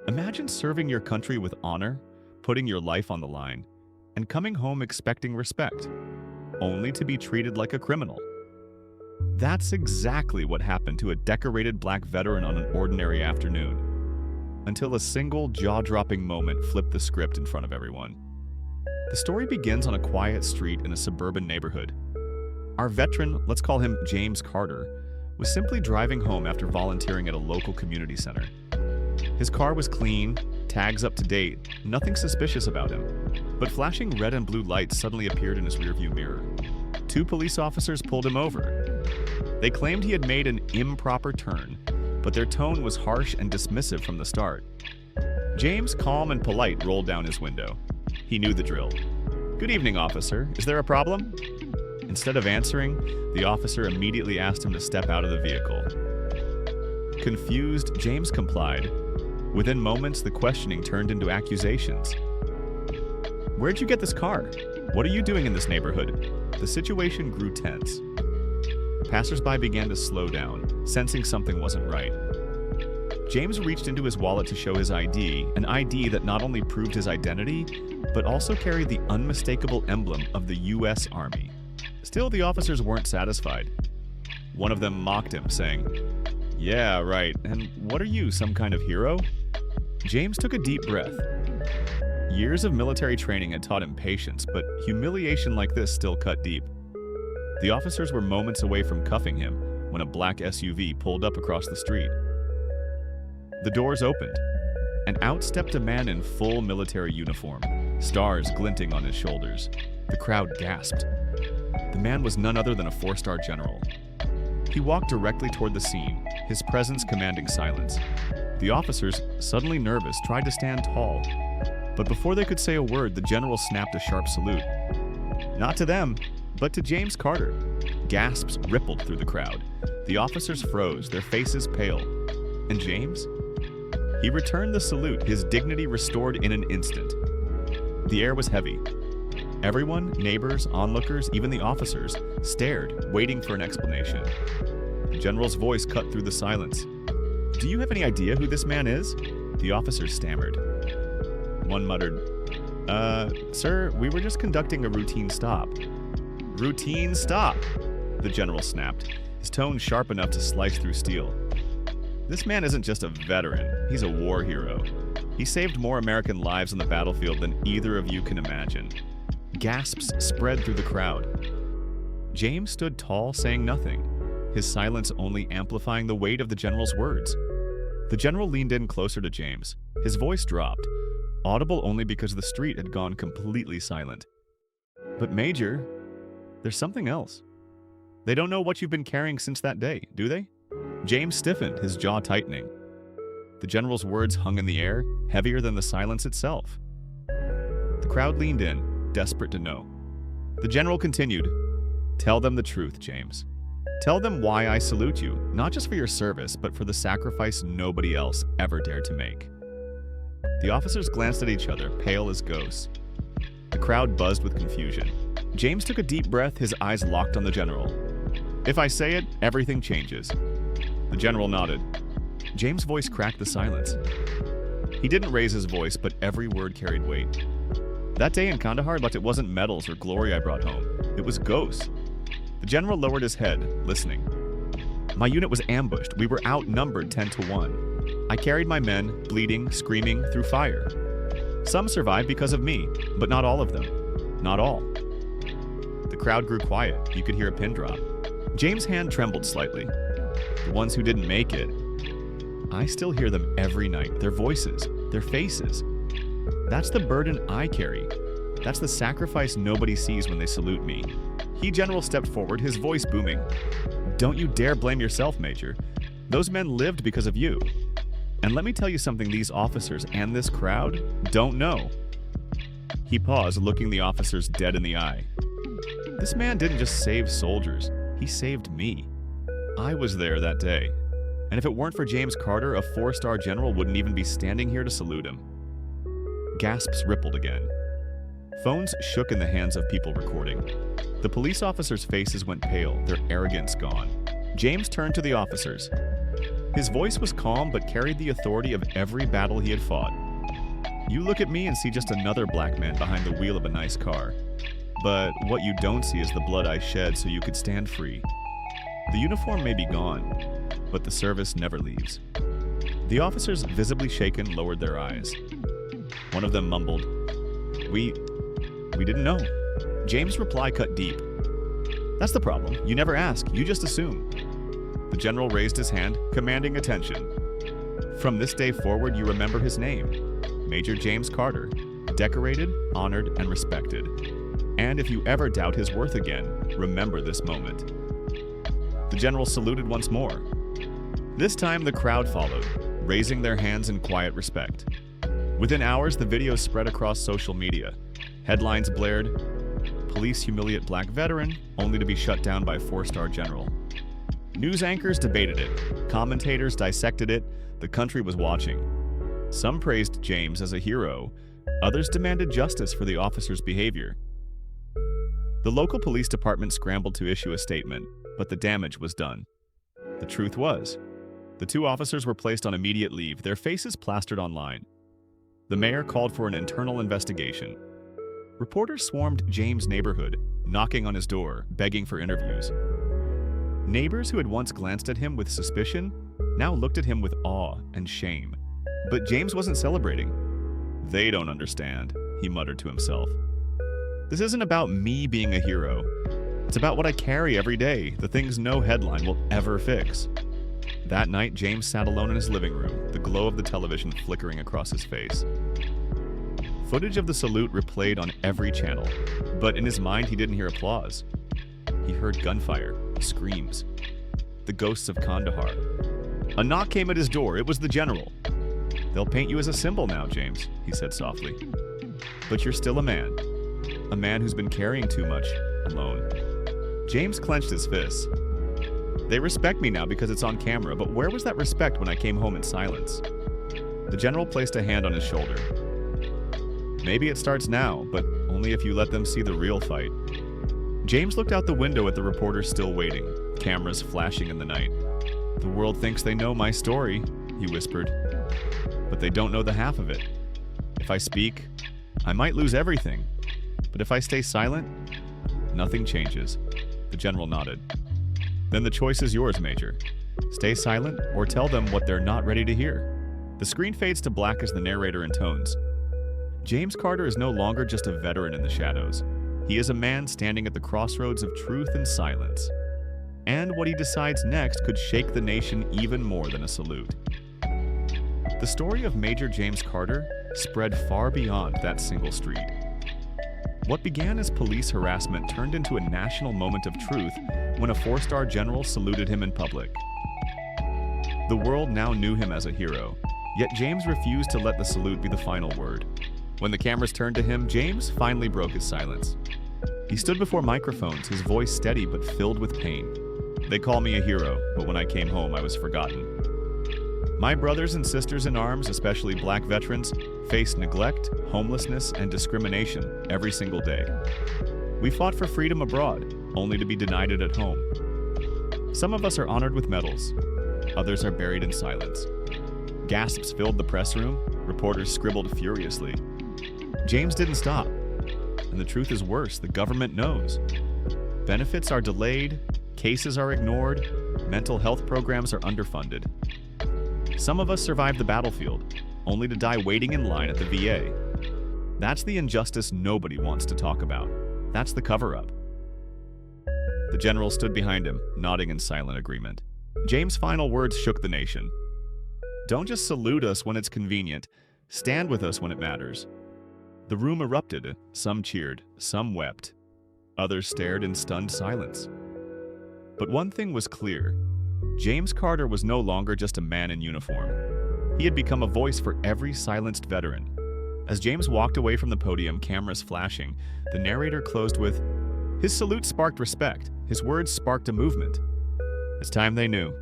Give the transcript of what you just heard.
Imagine serving your country with honor, putting your life on the line, and coming home expecting respect, only to be treated like a criminal. That's exactly what happened to a decorated black veteran on an ordinary afternoon, until a single jaw-dropping moment flipped the script in front of everyone. The story begins on a quiet street in a suburban neighborhood. Our veteran, let's call him James Carter, was simply driving home after volunteering at a local community center. His car was clean, tags up to date, nothing suspicious about him. But flashing red and blue lights suddenly appeared in his rearview mirror. Two police officers pulled him over. They claimed he had made an improper turn, but their tone was harsh and dismissive from the start. James, calm and polite, rolled down his window. He knew the drill. "Good evening, officer. Is there a problem?" Instead of answering, the officer immediately asked him to step out of the vehicle. Confused, James complied. Within moments, the questioning turned into accusations. "Where'd you get this car? What are you doing in this neighborhood?" The situation grew tense. Passersby began to slow down, sensing something wasn't right. James reached into his wallet to show his ID, an ID that not only proved his identity, but also carried the unmistakable emblem of the U.S. Army. Still, the officers weren't satisfied. One of them mocked him, saying, "Yeah, right, and what are you, some kind of hero?" James took a deep breath. Years of military training had taught him patience, but humiliation like this still cut deep. The officers were moments away from cuffing him when a black SUV pulled up across the street. The doors opened, and out stepped a man in full military uniform, stars glinting on his shoulders. The crowd gasped. The man was none other than a four-star general. He walked directly toward the scene, his presence commanding silence. The officers, suddenly nervous, tried to stand tall. But before they could say a word, the general snapped a sharp salute. Not to them, but to James Carter. Gasps rippled through the crowd. The officers froze, their faces pale. And James? He returned the salute, his dignity restored in an instant. The air was heavy. Everyone, neighbors, onlookers, even the officers, stared, waiting for an explanation. The general's voice cut through the silence. "Do you have any idea who this man is?" The officers stammered. One muttered, Sir, we were just conducting a routine stop." "Routine stop?" the general snapped, his tone sharp enough to slice through steel. "This man isn't just a veteran, he's a war hero. He saved more American lives on the battlefield than either of you can imagine." Gasps spread through the crowd. James stood tall, saying nothing, his silence only amplifying the weight of the general's words. The general leaned in closer to James. His voice dropped, audible only because the street had gone completely silent. "But Major, there's something else. They don't know what you've been carrying since that day, do they?" James stiffened, his jaw tightening. The general's words hung in the air, heavier than the silence itself. The crowd leaned in, desperate to know. The general continued, "Tell them the truth, James. Tell them why I salute you, not just for your service, but for the sacrifice nobody else ever dared to make." The officers glanced at each other, pale as ghosts. The crowd buzzed with confusion. James took a deep breath, his eyes locked on the general. "If I say it, everything changes." The general nodded. James' voice cracked the silence. He didn't raise his voice, but every word carried weight. "That day in Kandahar, but it wasn't medals or glory I brought home. It was ghosts." The general lowered his head, listening. "My unit was ambushed. We were outnumbered 10-1. I carried my men, bleeding, screaming, through fire. Some survived because of me, but not all of them. Not all." The crowd grew quiet. You could hear a pin drop. James' hand trembled slightly. "The ones who didn't make it. I still hear them every night, their voices, their faces. That's the burden I carry. That's the sacrifice nobody sees when they salute me." He, general, stepped forward, his voice booming. "Don't you dare blame yourself, Major. Those men lived because of you. And let me tell you something these officers and this crowd don't know." He paused, looking the officers dead in the eye. "This man didn't just save soldiers, he saved me. I was there that day. And if it weren't for James Carter, a four-star general wouldn't even be standing here to salute him." Gasps rippled again. Phones shook in the hands of people recording. The police officers' faces went pale, their arrogance gone. James turned to the officers. His voice was calm but carried the authority of every battle he had fought. You look at me and see just another black man behind the wheel of a nice car. But what you don't see is the blood I shed so you could stand free. The uniform may be gone, but the service never leaves. The officers, visibly shaken, lowered their eyes. One of them mumbled, We didn't know." James' reply cut deep. "That's the problem. You never ask, you just assume." The general raised his hand, commanding attention. "From this day forward, you remember his name. Major James Carter, decorated, honored, and respected. And if you ever doubt his worth again, remember this moment." The general saluted once more. This time the crowd followed, raising their hands in quiet respect. Within hours, the video spread across social media. Headlines blared, "Police humiliate black veteran, only to be shut down by four-star general." News anchors debated it, commentators dissected it, the country was watching. Some praised James as a hero, others demanded justice for the officer's behavior. The local police department scrambled to issue a statement, but the damage was done. The truth was, the two officers were placed on immediate leave, their faces plastered online. The mayor called for an internal investigation. Reporters swarmed James' neighborhood, knocking on his door, begging for interviews. Neighbors who had once glanced at him with suspicion now looked at him with awe and shame. But James wasn't celebrating. "They don't understand," he muttered to himself. "This isn't about me being a hero. It's about what I carry every day, the things no headline will ever fix." That night, James sat alone in his living room, the glow of the television flickering across his face. Footage of the salute replayed on every channel, but in his mind he didn't hear applause. He heard gunfire, screams, the ghosts of Kandahar. A knock came at his door. It was the general. "They'll paint you as a symbol now, James," he said softly. "But you're still a man who's been carrying too much, alone." James clenched his fists. "They respect me now because it's on camera, but where was that respect when I came home in silence?" The general placed a hand on his shoulder. "Maybe it starts now, but only if you let them see the real fight." James looked out the window at the reporters still waiting, cameras flashing in the night. "The world thinks they know my story," he whispered, "but they don't know the half of it. If I speak, I might lose everything, but if I stay silent, nothing changes." The general nodded. "Then the choice is yours, Major. Stay silent or tell them what they're not ready to hear." The screen fades to black as the narrator intones. James Carter is no longer just a veteran in the shadows. He is a man standing at the crossroads of truth and silence. And what he decides next could shake the nation even more than a salute. The story of Major James Carter spread far beyond that single street. What began as police harassment turned into a national moment of truth when a four-star general saluted him in public. The world now knew him as a hero, yet James refused to let the salute be the final word. When the cameras turned to him, James finally broke his silence. He stood before microphones, his voice steady but filled with pain. "They call me a hero, but when I came home, I was forgotten. My brothers and sisters in arms, especially black veterans, face neglect, homelessness, and discrimination every single day. We fought for freedom abroad, only to be denied it at home. Some of us are honored with medals, others are buried in silence." Gasps filled the press room, reporters scribbled furiously. James didn't stop, and the truth is worse, the government knows. Benefits are delayed, cases are ignored, mental health programs are underfunded. Some of us survived the battlefield, only to die waiting in line at the VA. That's the injustice nobody wants to talk about. That's the cover-up. The general stood behind him, nodding in silent agreement. James' final words shook the nation. "Don't just salute us when it's convenient. Stand with us when it matters." The room erupted. Some cheered, some wept. Others stared in stunned silence. But one thing was clear. James Carter was no longer just a man in uniform. He had become a voice for every silenced veteran. As James walked away from the podium, cameras flashing, the narrator closed with, "His salute sparked respect. His words sparked a movement. It's time they knew.